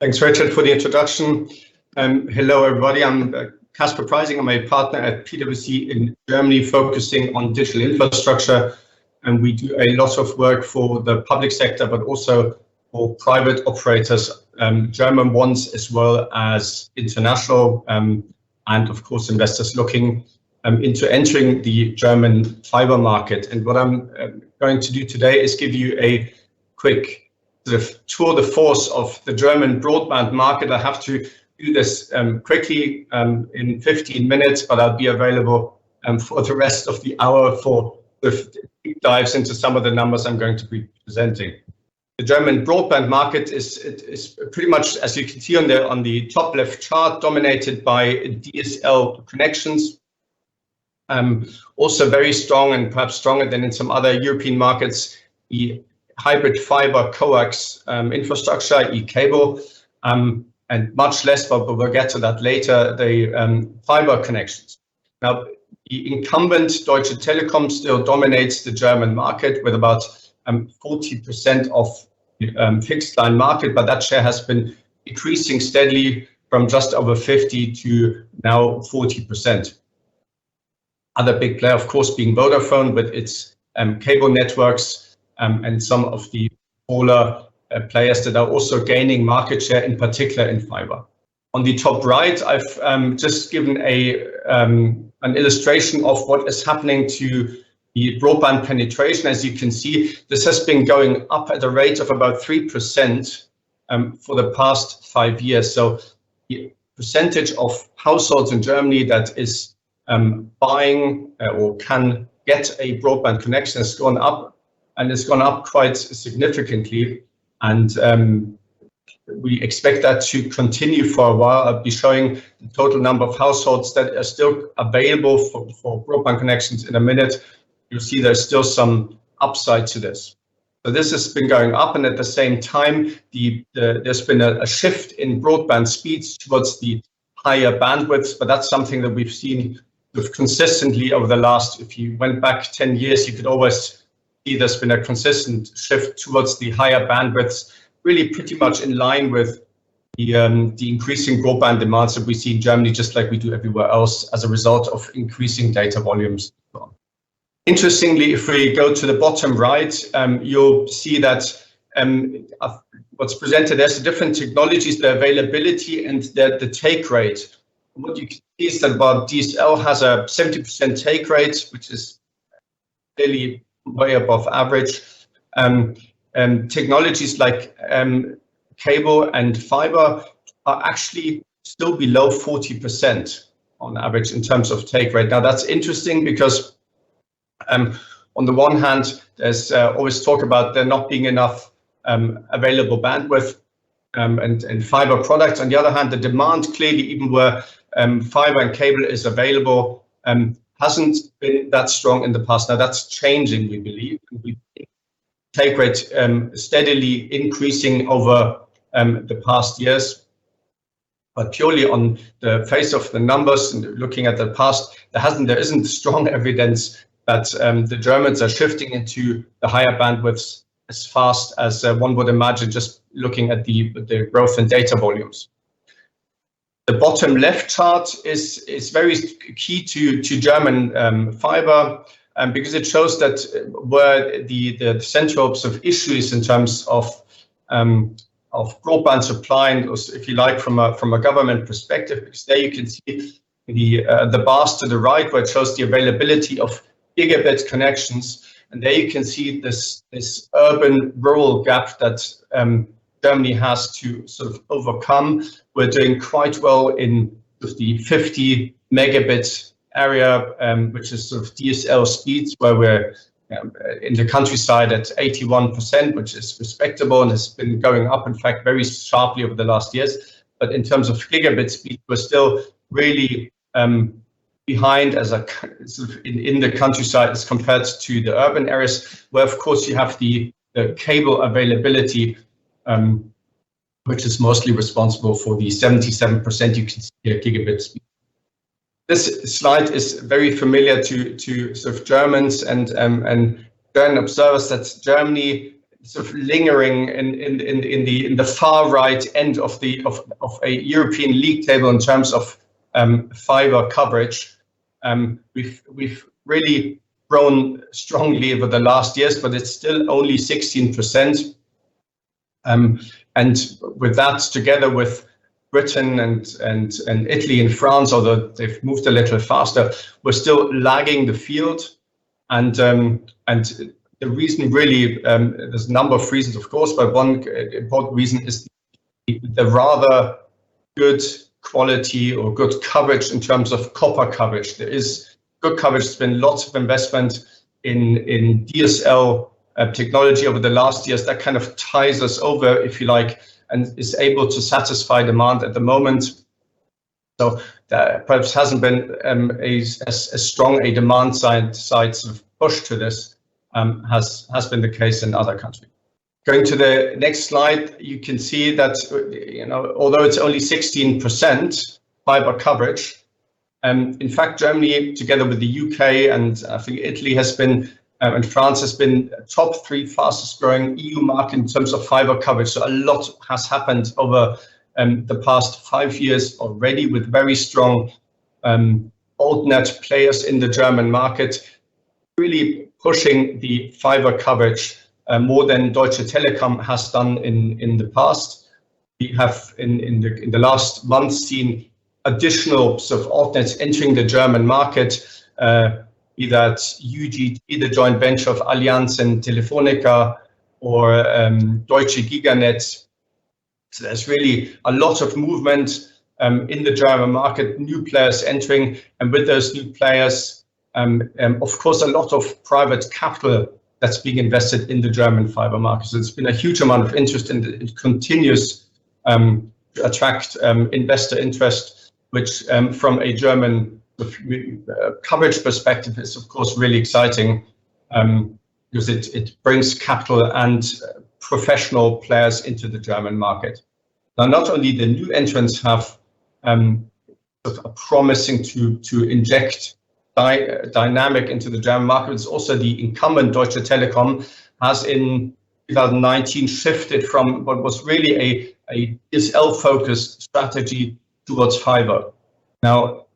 Thanks, Richard, for the introduction. Hello, everybody. I'm Caspar Preysing. I'm a partner at PwC in Germany, focusing on digital infrastructure. And we do a lot of work for the public sector, but also for private operators, German ones, as well as international, and of course, investors looking into entering the German fiber market. And what I'm going to do today is give you a quick sort of tour de force of the German broadband market. I have to do this quickly in 15 minutes, but I'll be available for the rest of the hour for deep dives into some of the numbers I'm going to be presenting. The German broadband market is pretty much, as you can see on the top left chart, dominated by DSL connections. Also very strong, and perhaps stronger than in some other European markets, the hybrid fiber coax infrastructure, e-cable, and much less, but we'll get to that later, the fiber connections. Now, the incumbent Deutsche Telekom still dominates the German market with about 40% of the fixed line market, but that share has been decreasing steadily from just over 50 to now 40%. Other big player, of course, being Vodafone with its cable networks, and some of the smaller players that are also gaining market share, in particular in fiber. On the top right, I've just given an illustration of what is happening to the broadband penetration. As you can see, this has been going up at a rate of about 3% for the past 5 years. So the percentage of households in Germany that is buying or can get a broadband connection has gone up, and it's gone up quite significantly. And we expect that to continue for a while. I'll be showing the total number of households that are still available for broadband connections in a minute. You'll see there's still some upside to this. So this has been going up, and at the same time, there's been a shift in broadband speeds towards the higher bandwidths, but that's something that we've seen consistently over the last, if you went back 10 years, you could always see there's been a consistent shift towards the higher bandwidths, really pretty much in line with the increasing broadband demands that we see in Germany, just like we do everywhere else, as a result of increasing data volumes. Interestingly, if we go to the bottom right, you'll see that what's presented as the different technologies, the availability and the take rate. What you can see is that about DSL has a 70% take rate, which is really way above average. Technologies like cable and fiber are actually still below 40% on average in terms of take rate. Now that's interesting because on the one hand, there's always talk about there not being enough available bandwidth and fiber products. On the other hand, the demand clearly, even where fiber and cable is available, hasn't been that strong in the past. Now that's changing, we believe. We take rate steadily increasing over the past years. But purely on the face of the numbers and looking at the past, there isn't strong evidence that the Germans are shifting into the higher bandwidths as fast as one would imagine, just looking at the growth in data volumes. The bottom left chart is very key to German fiber, because it shows that where the central sort of issues in terms of broadband supply, and if you like, from a government perspective, because there you can see the bars to the right where it shows the availability of gigabit connections, and there you can see this urban-rural gap that Germany has to sort of overcome. We're doing quite well in the 50 megabit area, which is sort of DSL speeds, where we're in the countryside at 81%, which is respectable and has been going up, in fact, very sharply over the last years. But in terms of gigabit speed, we're still really behind as a sort of in the countryside as compared to the urban areas, where of course you have the cable availability, which is mostly responsible for the 77% you can see here gigabit speed. This slide is very familiar to sort of Germans and German observers. That Germany sort of lingering in the far right end of a European league table in terms of fiber coverage. We've really grown strongly over the last years, but it's still only 16%. And with that, together with Britain and Italy and France, although they've moved a little faster, we're still lagging the field. And the reason really, there's a number of reasons, of course, but one important reason is the rather good quality or good coverage in terms of copper coverage. There is good coverage. There's been lots of investment in DSL technology over the last years that kind of ties us over, if you like, and is able to satisfy demand at the moment. So there perhaps hasn't been as strong a demand side sort of push to this has been the case in other countries. Going to the next slide, you can see that although it's only 16% fiber coverage, in fact Germany, together with the UK and I think Italy has been and France has been top 3 fastest growing EU market in terms of fiber coverage. So a lot has happened over the past 5 years already, with very strong altnet players in the German market, really pushing the fiber coverage more than Deutsche Telekom has done in the past. We have in the last month seen additional sort of altnets entering the German market, be that UGT, the joint venture of Allianz and Telefonica, or Deutsche Giganet. So there's really a lot of movement in the German market, new players entering, and with those new players, of course, a lot of private capital that's being invested in the German fiber market. So there's been a huge amount of interest, and it continues to attract investor interest, which from a German coverage perspective is of course really exciting, because it brings capital and professional players into the German market. Now, not only the new entrants have promising to inject dynamic into the German market, it's also the incumbent Deutsche Telekom has in 2019 shifted from what was really a DSL focused strategy towards fiber. Now,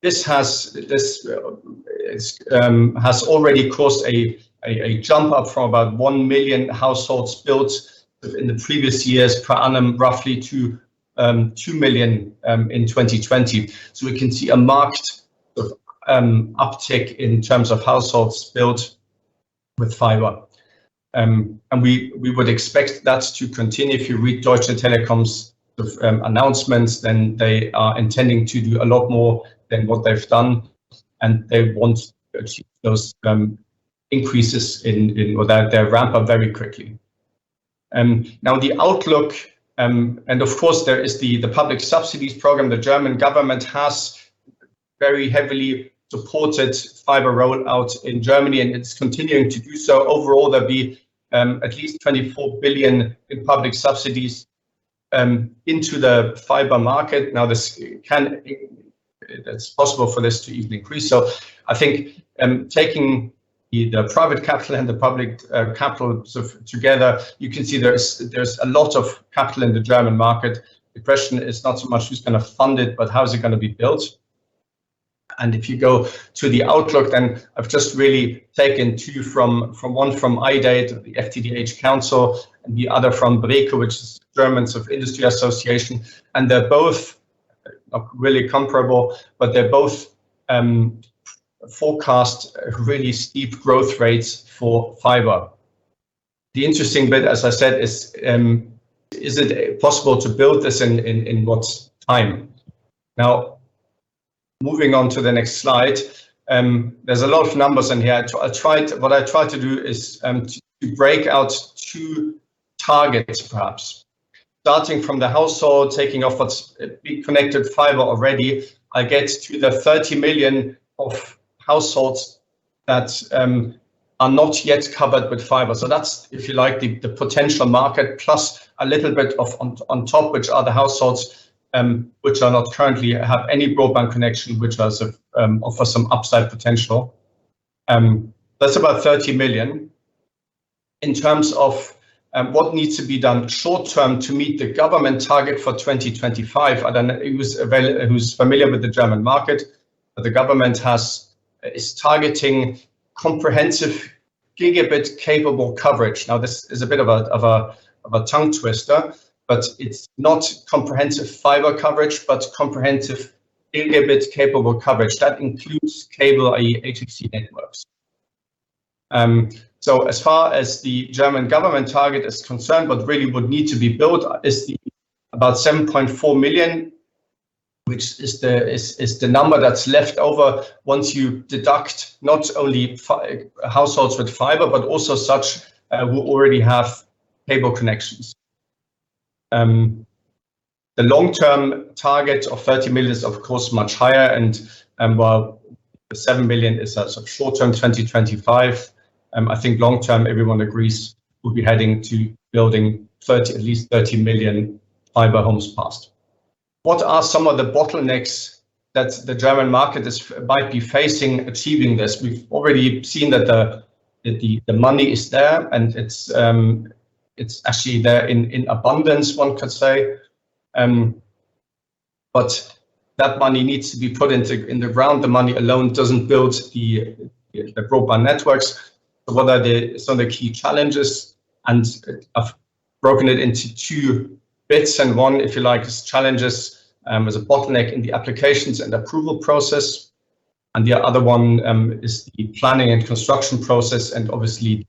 this has already caused a jump up from about 1 million households built in the previous years per annum, roughly to 2 million in 2020. So we can see a marked uptick in terms of households built with fiber. And we would expect that to continue. If you read Deutsche Telekom's announcements, then they are intending to do a lot more than what they've done, and they want to achieve those increases in their ramp up very quickly. Now the outlook, and of course there is the public subsidies program. The German government has very heavily supported fiber rollout in Germany, and it's continuing to do so. Overall, there'll be at least 24 billion in public subsidies into the fiber market. Now, it's possible for this to even increase. So I think taking the private capital and the public capital sort of together, you can see there's a lot of capital in the German market. The question is not so much who's going to fund it, but how is it going to be built? And if you go to the outlook, then I've just really taken two from one from IDATE, the FTTH Council, and the other from BREKO, which is German sort of industry association. And they're both not really comparable, but they're both forecast really steep growth rates for fiber. The interesting bit, as I said, is it possible to build this in what time? Now, moving on to the next slide, there's a lot of numbers in here. What I tried to do is to break out two targets, perhaps. Starting from the household, taking off what's been connected fiber already, I get to the 30 million of households that are not yet covered with fiber. So that's, if you like, the potential market, plus a little bit of on top, which are the households which are not currently have any broadband connection, which are offer some upside potential. That's about 30 million. In terms of what needs to be done short term to meet the government target for 2025. I don't know who's familiar with the German market, but the government is targeting comprehensive gigabit capable coverage. Now, this is a bit of a tongue twister, but it's not comprehensive fiber coverage, but comprehensive gigabit capable coverage. That includes cable, i.e. HFC networks. So as far as the German government target is concerned, what really would need to be built is about 7.4 million, which is the number that's left over once you deduct not only households with fiber, but also such who already have cable connections. The long-term target of 30 million is of course much higher, and while the 7 million is a sort of short-term 2025, I think long-term everyone agrees we'll be heading to building at least 30 million fiber homes passed. What are some of the bottlenecks that the German market might be facing achieving this? We've already seen that the money is there, and it's actually there in abundance, one could say. But that money needs to be put in the ground. The money alone doesn't build the broadband networks. So what are some of the key challenges? And I've broken it into two bits, and one, if you like, is challenges as a bottleneck in the applications and approval process, and the other one is the planning and construction process, and obviously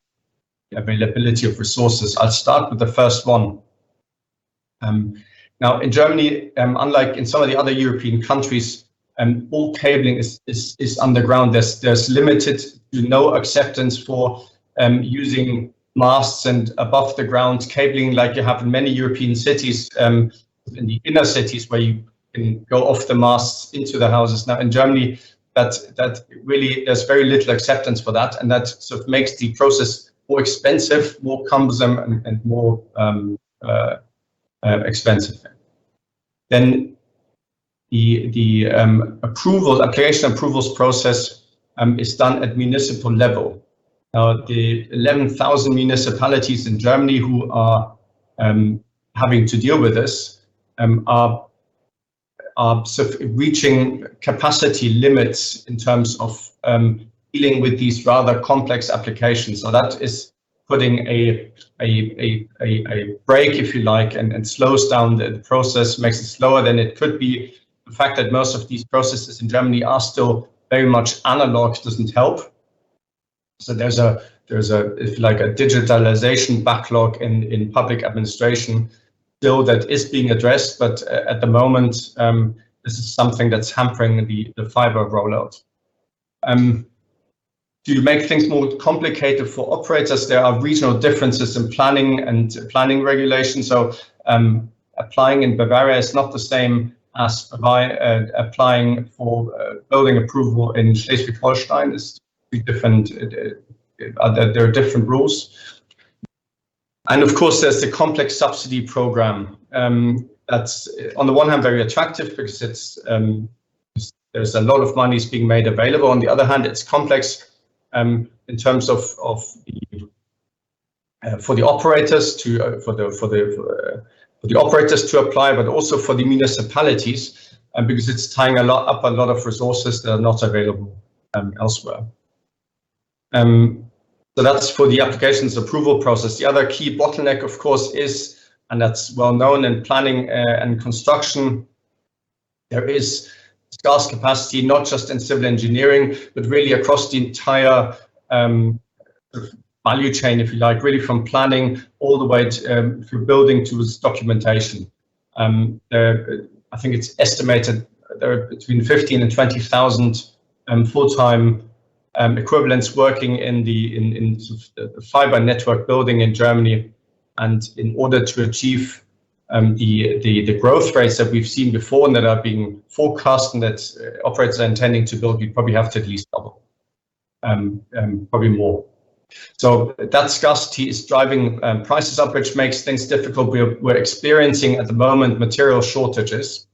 the availability of resources. I'll start with the first one. Now, in Germany, unlike in some of the other European countries, all cabling is underground. There's limited to no acceptance for using masts and above the ground cabling like you have in many European cities, in the inner cities where you can go off the masts into the houses. Now in Germany, that really there's very little acceptance for that, and that sort of makes the process more expensive, more cumbersome, and more expensive. Then the application approvals process is done at municipal level. Now, the 11,000 municipalities in Germany who are having to deal with this are sort of reaching capacity limits in terms of dealing with these rather complex applications. So that is putting a break, if you like, and slows down the process, makes it slower than it could be. The fact that most of these processes in Germany are still very much analog doesn't help. So there's a if you like a digitalization backlog in public administration still that is being addressed, but at the moment this is something that's hampering the fiber rollout. To make things more complicated for operators, there are regional differences in planning regulation. So applying in Bavaria is not the same as applying for building approval in Schleswig-Holstein. Is different. There are different rules. And of course, there's the complex subsidy program. That's on the one hand very attractive because there's a lot of money is being made available. On the other hand, it's complex in terms of for the operators for the operators to apply, but also for the municipalities, because it's tying a lot of resources that are not available elsewhere. So that's for the applications approval process. The other key bottleneck, of course, is, and that's well known in planning and construction, there is scarce capacity, not just in civil engineering, but really across the entire value chain, if you like, really from planning all the way through building to its documentation. I think it's estimated there are between 15 and 20,000 full-time equivalents working in the fiber network building in Germany, and in order to achieve the growth rates that we've seen before and that are being forecast and that operators are intending to build, we probably have to at least double, probably more. So that scarcity is driving prices up, which makes things difficult. We're experiencing at the moment material shortages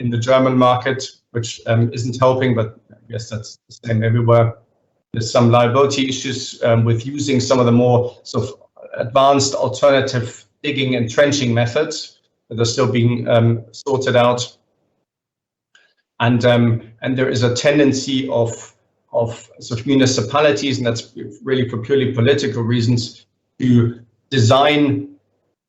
in the German market, which isn't helping, but I guess that's the same everywhere. There's some liability issues with using some of the more sort of advanced alternative digging and trenching methods that are still being sorted out. And there is a tendency of sort of municipalities, and that's really for purely political reasons, to design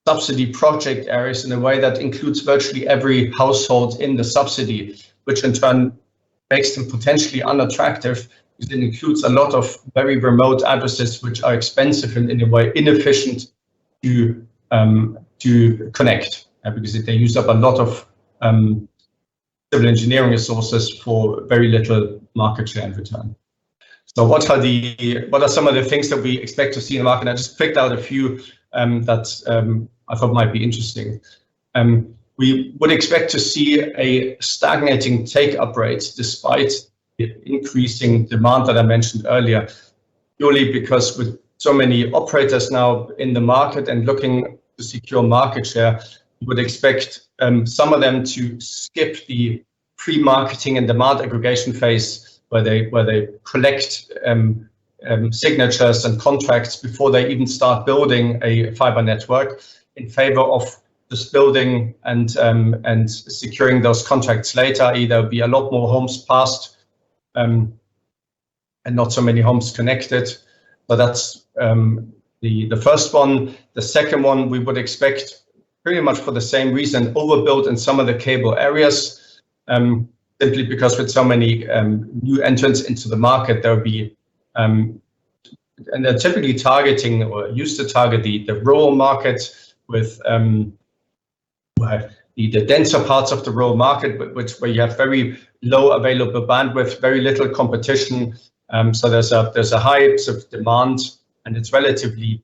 subsidy project areas in a way that includes virtually every household in the subsidy, which in turn makes them potentially unattractive because it includes a lot of very remote addresses which are expensive and in a way inefficient to connect, because they use up a lot of civil engineering resources for very little market share in return. So what are some of the things that we expect to see in the market? I just picked out a few that I thought might be interesting. We would expect to see a stagnating take-up rate despite the increasing demand that I mentioned earlier, purely because with so many operators now in the market and looking to secure market share, we would expect some of them to skip the pre-marketing and demand aggregation phase where they collect signatures and contracts before they even start building a fiber network, in favor of just building and securing those contracts later. There'll be a lot more homes passed and not so many homes connected. So that's the first one. The second one, we would expect pretty much for the same reason, overbuilt in some of the cable areas, simply because with so many new entrants into the market, there'll be and they're typically targeting or used to target the rural market with the denser parts of the rural market, where you have very low available bandwidth, very little competition. So there's a high sort of demand, and it's relatively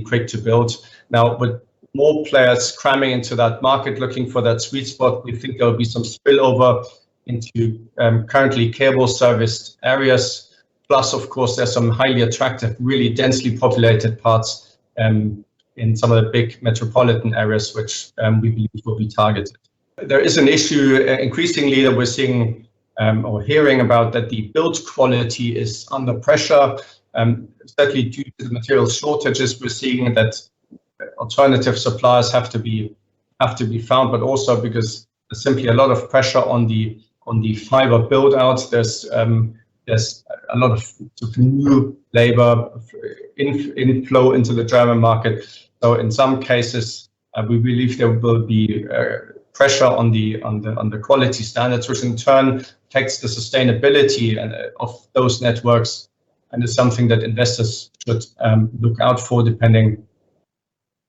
quick to build. Now, with more players cramming into that market, looking for that sweet spot, we think there'll be some spillover into currently cable serviced areas. Plus, of course, there's some highly attractive, really densely populated parts in some of the big metropolitan areas, which we believe will be targeted. There is an issue increasingly that we're seeing or hearing about, that the build quality is under pressure, certainly due to the material shortages. We're seeing that alternative suppliers have to be found, but also because there's simply a lot of pressure on the fiber build out. There's a lot of sort of new labor inflow into the German market. So in some cases, we believe there will be pressure on the quality standards, which in turn affects the sustainability of those networks, and is something that investors should look out for, depending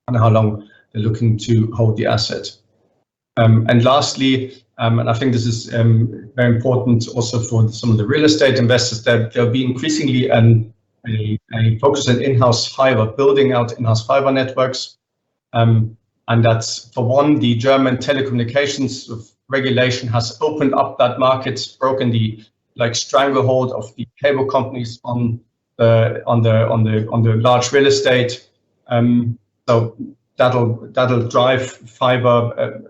on how long they're looking to hold the asset. And lastly, and I think this is very important also for some of the real estate investors, that there'll be increasingly a focus on in-house fiber, building out in-house fiber networks. And that's, for one, the German telecommunications regulation has opened up that market, broken the stranglehold of the cable companies on the large real estate. So that'll drive fiber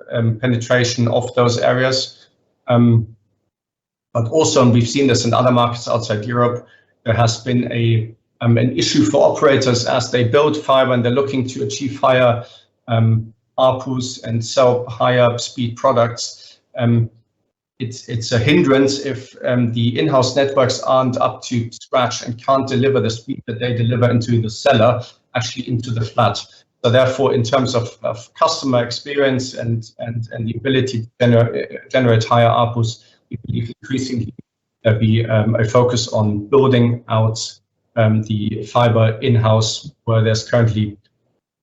penetration of those areas. But also, and we've seen this in other markets outside Europe, there has been an issue for operators as they build fiber and they're looking to achieve higher ARPUs and sell higher speed products. It's a hindrance if the in-house networks aren't up to scratch and can't deliver the speed that they deliver into the cellar, actually into the flat. So therefore, in terms of customer experience and the ability to generate higher ARPUs, we believe increasingly there'll be a focus on building out the fiber in-house where there's currently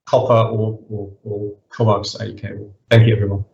copper or coax cable. Thank you, everyone.